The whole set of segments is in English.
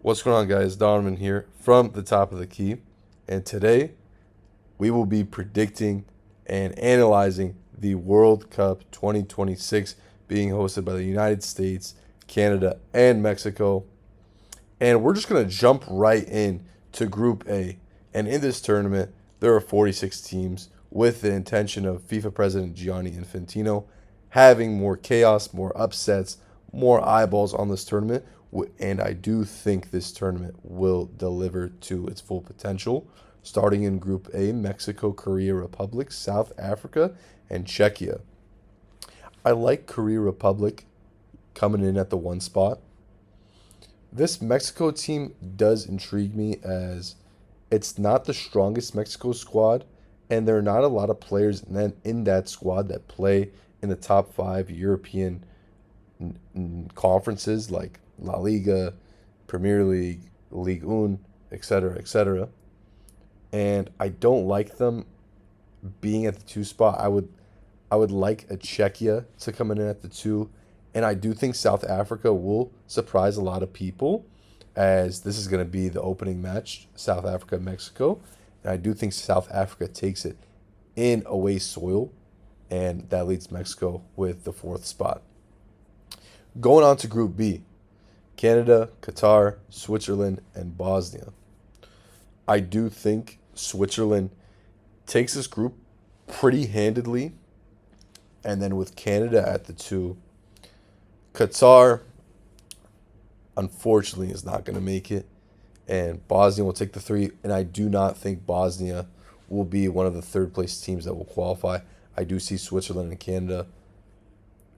What's going on, guys? Donovan here from the top of the key, and today we will be predicting and analyzing the World Cup 2026 being hosted by the United States, Canada, and Mexico. And we're just going to jump right in to Group A. And in this tournament, there are 46 teams with the intention of FIFA President Gianni Infantino having more chaos, more upsets, more eyeballs on this tournament. And I do think this tournament will deliver to its full potential. Starting in Group A, Mexico, Korea Republic, South Africa, and Czechia. I like Korea Republic coming in at the one spot. This Mexico team does intrigue me as it's not the strongest Mexico squad, and there are not a lot of players in that squad that play in the top five European conferences like La Liga, Premier League, Ligue 1, etc., etc. And I don't like them being at the two spot. I would like a Czechia to come in at the two. And I do think South Africa will surprise a lot of people as this is going to be the opening match, South Africa, Mexico. And I do think South Africa takes it in away soil, and that leads Mexico with the fourth spot. Going on to Group B, Canada, Qatar, Switzerland, and Bosnia. I do think Switzerland takes this group pretty handedly. And then with Canada at the two, Qatar, unfortunately, is not going to make it. And Bosnia will take the three. And I do not think Bosnia will be one of the third place teams that will qualify. I do see Switzerland and Canada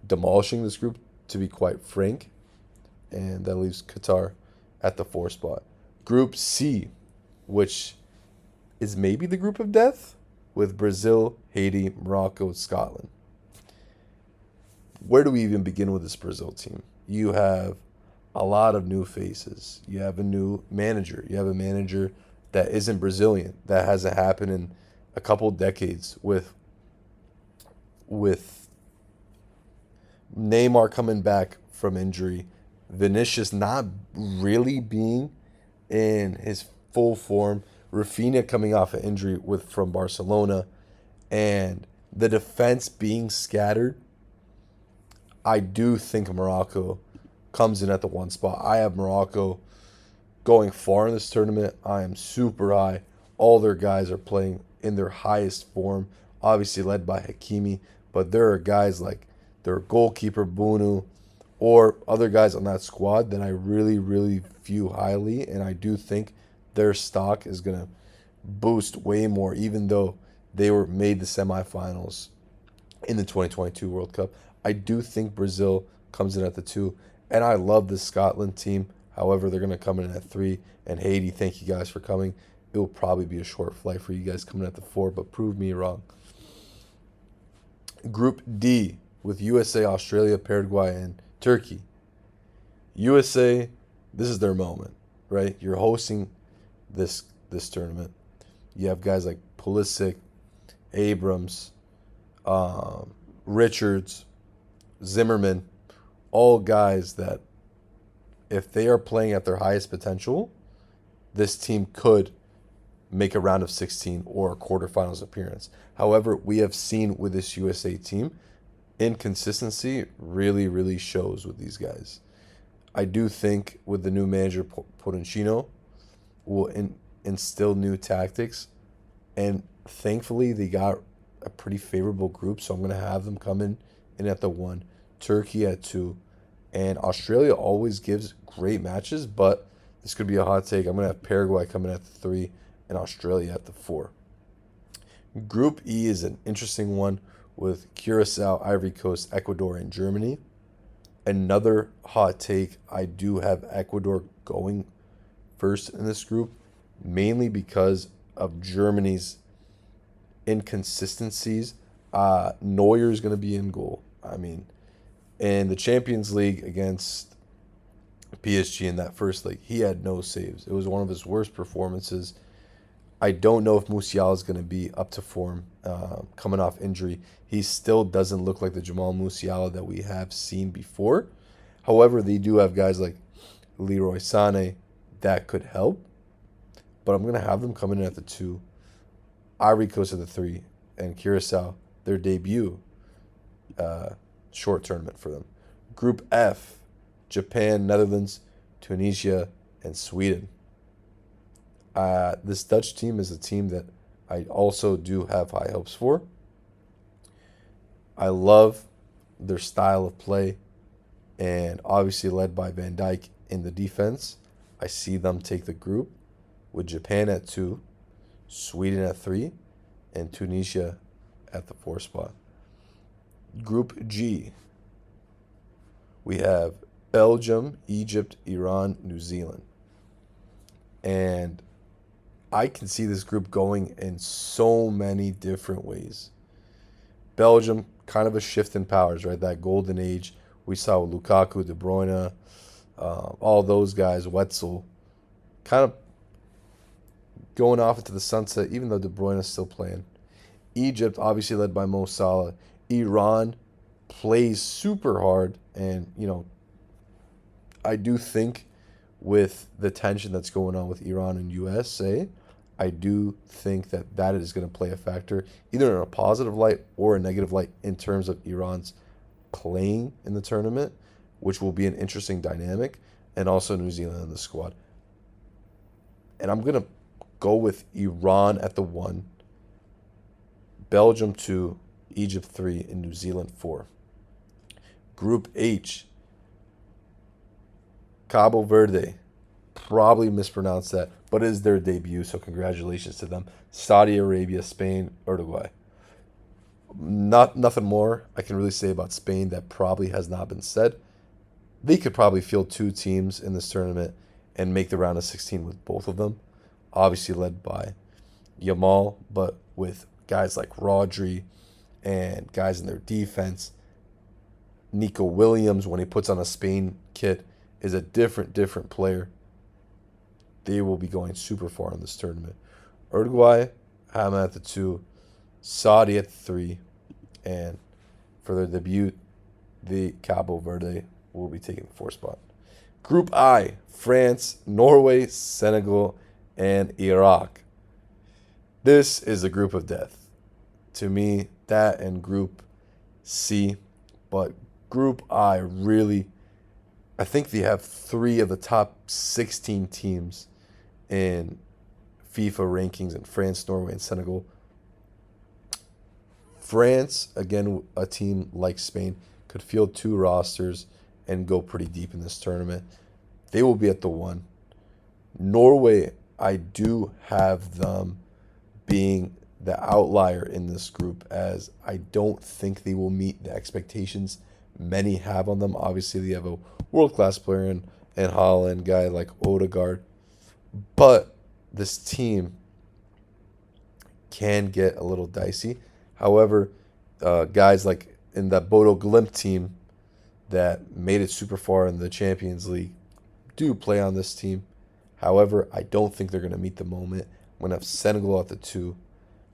demolishing this group, to be quite frank. And that leaves Qatar at the fourth spot. Group C, which is maybe the group of death, with Brazil, Haiti, Morocco, and Scotland. Where do we even begin with this Brazil team? You have a lot of new faces. You have a new manager. You have a manager that isn't Brazilian. That hasn't happened in a couple decades with Neymar coming back from injury, Vinicius not really being in his full form, Rafinha coming off an injury from Barcelona, and the defense being scattered. I do think Morocco comes in at the one spot. I have Morocco going far in this tournament. I am super high. All their guys are playing in their highest form, obviously led by Hakimi, but there are guys like their goalkeeper, Bunu, or other guys on that squad that I really, really view highly, and I do think their stock is going to boost way more, even though they were made the semifinals in the 2022 World Cup. I do think Brazil comes in at the two, and I love this Scotland team. However, they're going to come in at three. And Haiti, thank you guys for coming. It will probably be a short flight for you guys coming at the four, but prove me wrong. Group D with USA, Australia, Paraguay, and Turkey. USA, this is their moment, right? You're hosting this tournament. You have guys like Pulisic, Abrams, Richards, Zimmerman, all guys that if they are playing at their highest potential, this team could make a round of 16 or a quarterfinals appearance. However, we have seen with this USA team, inconsistency really, really shows with these guys. I do think with the new manager, Pochettino, will instill new tactics, and thankfully they got a pretty favorable group, so I'm going to have them come in at the one, Turkey at two, and Australia always gives great matches, but this could be a hot take. I'm going to have Paraguay coming at the three and Australia at the four. Group E is an interesting one with Curacao, Ivory Coast, Ecuador, and Germany. Another hot take, I do have Ecuador going first in this group, mainly because of Germany's inconsistencies. Neuer is going to be in goal. I mean, in the Champions League against PSG in that first leg, he had no saves. It was one of his worst performances. I don't know if Musiala is going to be up to form coming off injury. He still doesn't look like the Jamal Musiala that we have seen before. However, they do have guys like Leroy Sané, that could help. But I'm going to have them coming in at the 2, Ivory Coast at the 3, and Curacao, their debut short tournament for them. Group F, Japan, Netherlands, Tunisia, and Sweden. This Dutch team is a team that I also do have high hopes for. I love their style of play, and obviously led by Van Dijk in the defense. I see them take the group with Japan at 2, Sweden at 3, and Tunisia at the 4 spot. Group G, we have Belgium, Egypt, Iran, New Zealand. And I can see this group going in so many different ways. Belgium, kind of a shift in powers, right? That golden age we saw with Lukaku, De Bruyne, all those guys, Wetzel, kind of going off into the sunset, even though De Bruyne is still playing. Egypt, obviously led by Mo Salah. Iran plays super hard, and, I do think with the tension that's going on with Iran and USA, I do think that is going to play a factor, either in a positive light or a negative light in terms of Iran's playing in the tournament, which will be an interesting dynamic, and also New Zealand in the squad. And I'm going to go with Iran at the 1, Belgium 2, Egypt 3, and New Zealand 4. Group H, Cabo Verde. Probably mispronounced that, but it is their debut, so congratulations to them. Saudi Arabia, Spain, Uruguay. Nothing more I can really say about Spain that probably has not been said. They could probably field 2 teams in this tournament and make the round of 16 with both of them. Obviously led by Yamal, but with guys like Rodri and guys in their defense. Nico Williams, when he puts on a Spain kit, is a different player. They will be going super far in this tournament. Uruguay, have them at the 2, Saudi at the 3, and for their debut, the Cabo Verde will be taking the 4 spot. Group I, France, Norway, Senegal, and Iraq. This is a group of death. To me, that and Group C, but Group I I think they have 3 of the top 16 teams in FIFA rankings in France, Norway, and Senegal. France, again, a team like Spain, could field 2 rosters and go pretty deep in this tournament. They will be at the 1. Norway, I do have them being the outlier in this group, as I don't think they will meet the expectations many have on them. Obviously, they have a world-class player in Haaland, guy like Odegaard. But this team can get a little dicey. However, guys like in that Bodo Glimt team that made it super far in the Champions League do play on this team. However, I don't think they're going to meet the moment. I'm going to have Senegal at the 2,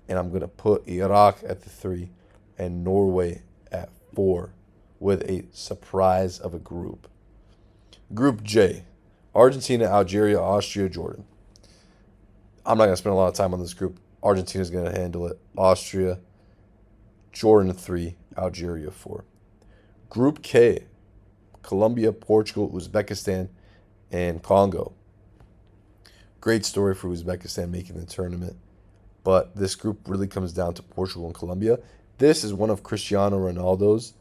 and I'm going to put Iraq at the 3 and Norway at 4 with a surprise of a group. Group J, Argentina, Algeria, Austria, Jordan. I'm not going to spend a lot of time on this group. Argentina's going to handle it. Austria, Jordan 3, Algeria 4. Group K, Colombia, Portugal, Uzbekistan, and Congo. Great story for Uzbekistan making the tournament. But this group really comes down to Portugal and Colombia. This is one of Cristiano Ronaldo's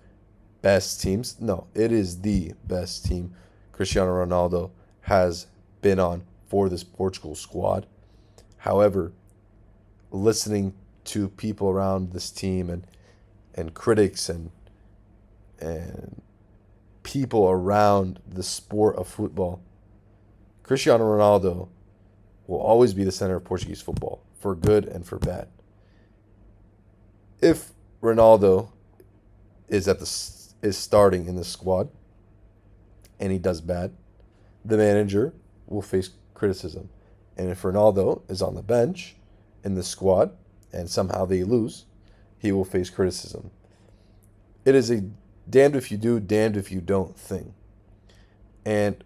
best teams. No, it is the best team Cristiano Ronaldo has been on for this Portugal squad. However, listening to people around this team and critics and people around the sport of football, Cristiano Ronaldo will always be the center of Portuguese football, for good and for bad. If Ronaldo is starting in the squad and he does bad, the manager will face criticism. And if Ronaldo is on the bench in the squad and somehow they lose, he will face criticism. It is a damned if you do, damned if you don't thing. And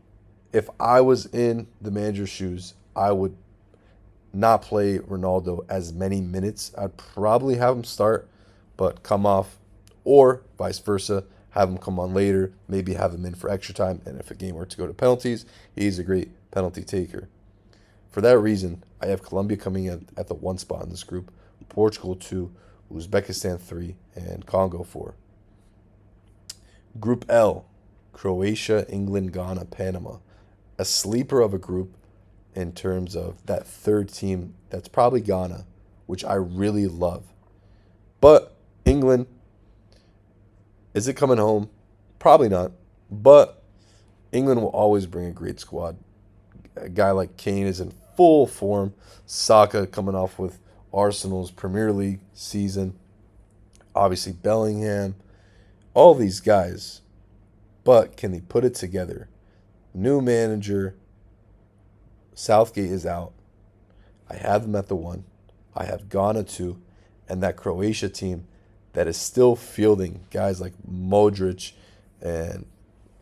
If I was in the manager's shoes, I would not play Ronaldo as many minutes. I'd probably have him start, but come off, or vice versa, have him come on later, maybe have him in for extra time. And if a game were to go to penalties, he's a great penalty taker. For that reason, I have Colombia coming in at the one spot in this group, Portugal 2, Uzbekistan 3, and Congo 4. Group L, Croatia, England, Ghana, Panama. A sleeper of a group in terms of that third team that's probably Ghana, which I really love. But England, is it coming home? Probably not. But England will always bring a great squad. A guy like Kane is in full form. Saka coming off with Arsenal's Premier League season. Obviously Bellingham. All these guys. But can they put it together? New manager. Southgate is out. I have them at the 1. I have Ghana 2. And that Croatia team that is still fielding guys like Modric and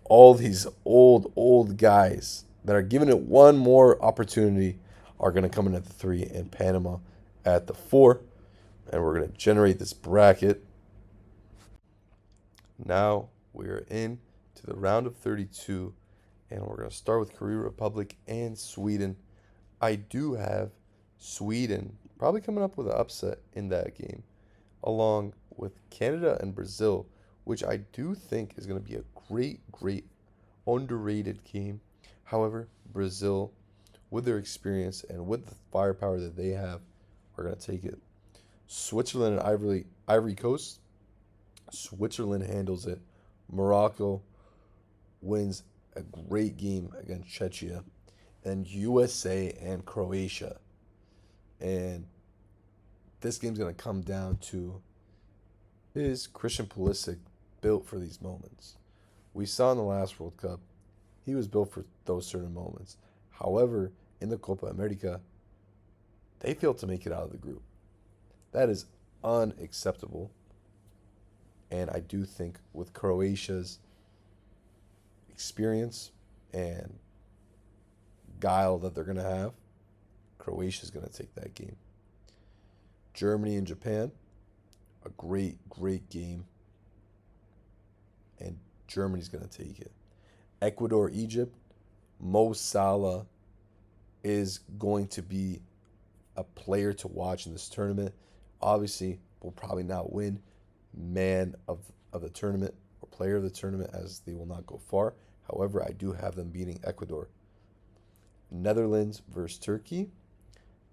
all these old guys that are giving it one more opportunity are going to come in at the 3 and Panama at the 4. And we're going to generate this bracket. Now we're in to the round of 32, and we're going to start with Korea Republic and Sweden. I do have Sweden probably coming up with an upset in that game, along with Canada and Brazil, which I do think is going to be a great underrated game. However, Brazil, with their experience and with the firepower that they have, are going to take it. Switzerland and Ivory Coast. Switzerland handles it. Morocco wins a great game against Czechia. And USA and Croatia. And this game's going to come down to, is Christian Pulisic built for these moments? We saw in the last World Cup, he was built for those certain moments. However, in the Copa America, they failed to make it out of the group. That is unacceptable. And I do think with Croatia's experience and guile that they're going to have, Croatia's going to take that game. Germany and Japan, a great game. And Germany's going to take it. Ecuador, Egypt, Mo Salah is going to be a player to watch in this tournament. Obviously, will probably not win man of the tournament or player of the tournament, as they will not go far. However, I do have them beating Ecuador. Netherlands versus Turkey.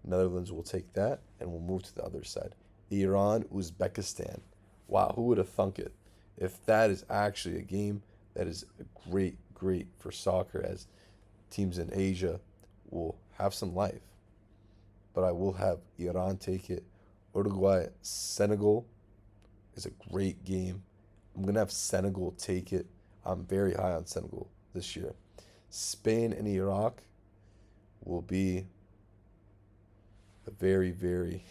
Netherlands will take that, and we'll move to the other side. Iran, Uzbekistan. Wow, who would have thunk it? If that is actually a game that is great for soccer, as teams in Asia will have some life. But I will have Iran take it. Uruguay, Senegal is a great game. I'm going to have Senegal take it. I'm very high on Senegal this year. Spain and Iraq will be a very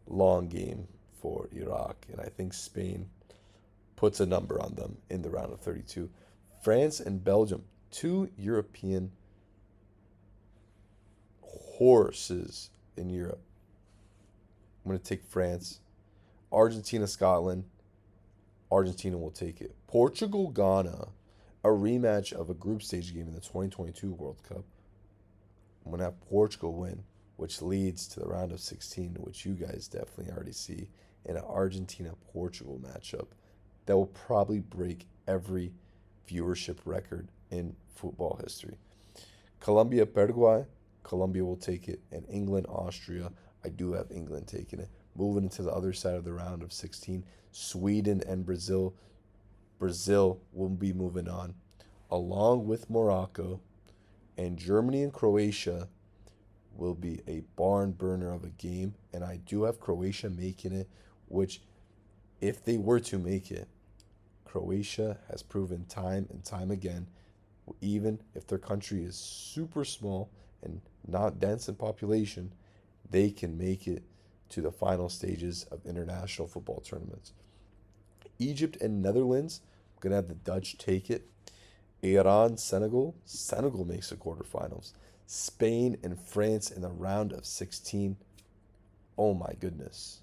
long game for Iraq. And I think Spain puts a number on them in the round of 32. France and Belgium, 2 European horses in Europe. I'm going to take France. Argentina, Scotland. Argentina will take it. Portugal, Ghana, a rematch of a group stage game in the 2022 World Cup. I'm going to have Portugal win, which leads to the round of 16, which you guys definitely already see, in an Argentina-Portugal matchup that will probably break every viewership record in football history. Colombia, Paraguay. Colombia will take it. And England, Austria. I do have England taking it. Moving into the other side of the round of 16, Sweden and Brazil. Brazil will be moving on, along with Morocco. And Germany and Croatia will be a barn burner of a game. And I do have Croatia making it, which, if they were to make it, Croatia has proven time and time again, even if their country is super small and not dense in population, they can make it to the final stages of international football tournaments. Egypt and Netherlands, I'm going to have the Dutch take it. Iran, Senegal. Senegal makes the quarterfinals. Spain and France in the round of 16. Oh my goodness.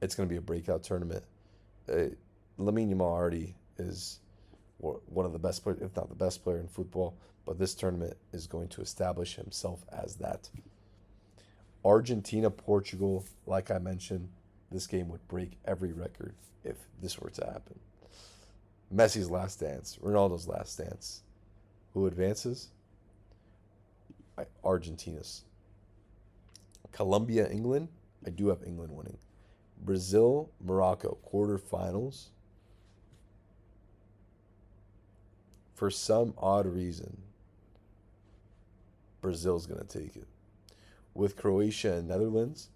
It's going to be a breakout tournament. Uh, Lamine Yamal already is one of the best players, if not the best player in football, but this tournament is going to establish himself as that. Argentina, Portugal, like I mentioned, this game would break every record if this were to happen. Messi's last dance, Ronaldo's last dance. Who advances? Argentina's. Colombia, England. I do have England winning. Brazil, Morocco, quarterfinals. For some odd reason, Brazil's going to take it. With Croatia and Netherlands,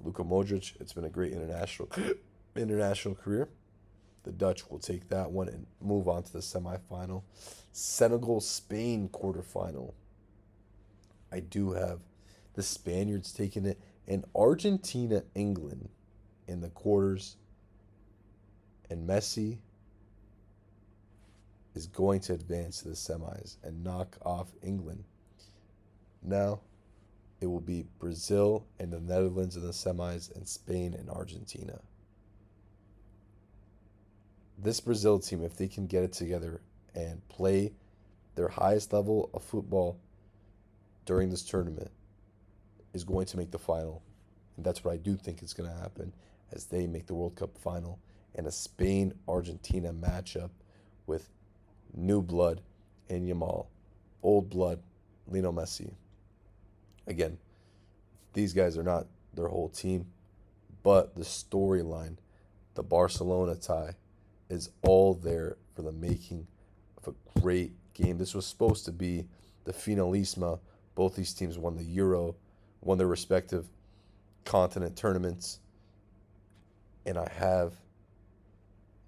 Luka Modric, it's been a great international career. The Dutch will take that one and move on to the semifinal. Senegal, Spain quarterfinal. I do have the Spaniards taking it, and Argentina, England in the quarters. And Messi is going to advance to the semis and knock off England. Now, it will be Brazil and the Netherlands in the semis, and Spain and Argentina. This Brazil team, if they can get it together and play their highest level of football during this tournament, is going to make the final. And that's what I do think is going to happen, as they make the World Cup final, and a Spain-Argentina matchup with new blood in Yamal, old blood Lionel Messi. Again, these guys are not their whole team, but the storyline, the Barcelona tie, is all there for the making of a great game. This was supposed to be the finalissima. Both these teams won the Euro, won their respective continent tournaments, and I have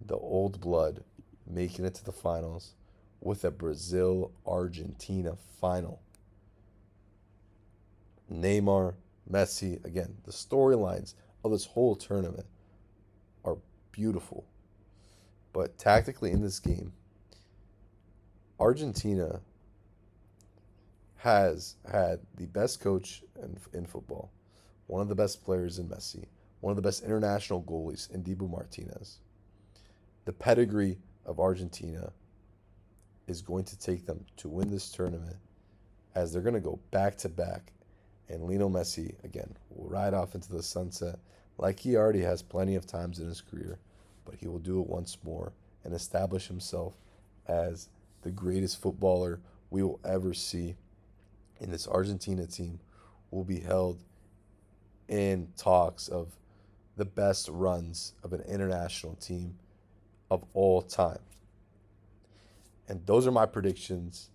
the old blood making it to the finals with a Brazil-Argentina final. Neymar, Messi, again, the storylines of this whole tournament are beautiful. But tactically in this game, Argentina has had the best coach in football, one of the best players in Messi, one of the best international goalies in Dibu Martinez. The pedigree of Argentina is going to take them to win this tournament, as they're going to go back to back. And Lionel Messi, again, will ride off into the sunset like he already has plenty of times in his career, but he will do it once more and establish himself as the greatest footballer we will ever see. And this Argentina team will be held in talks of the best runs of an international team of all time. And those are my predictions.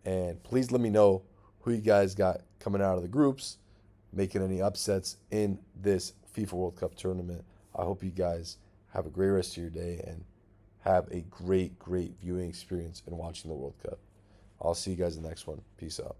And please let me know who you guys got coming out of the groups, making any upsets in this FIFA World Cup tournament. I hope you guys have a great rest of your day and have a great viewing experience in watching the World Cup. I'll see you guys in the next one. Peace out.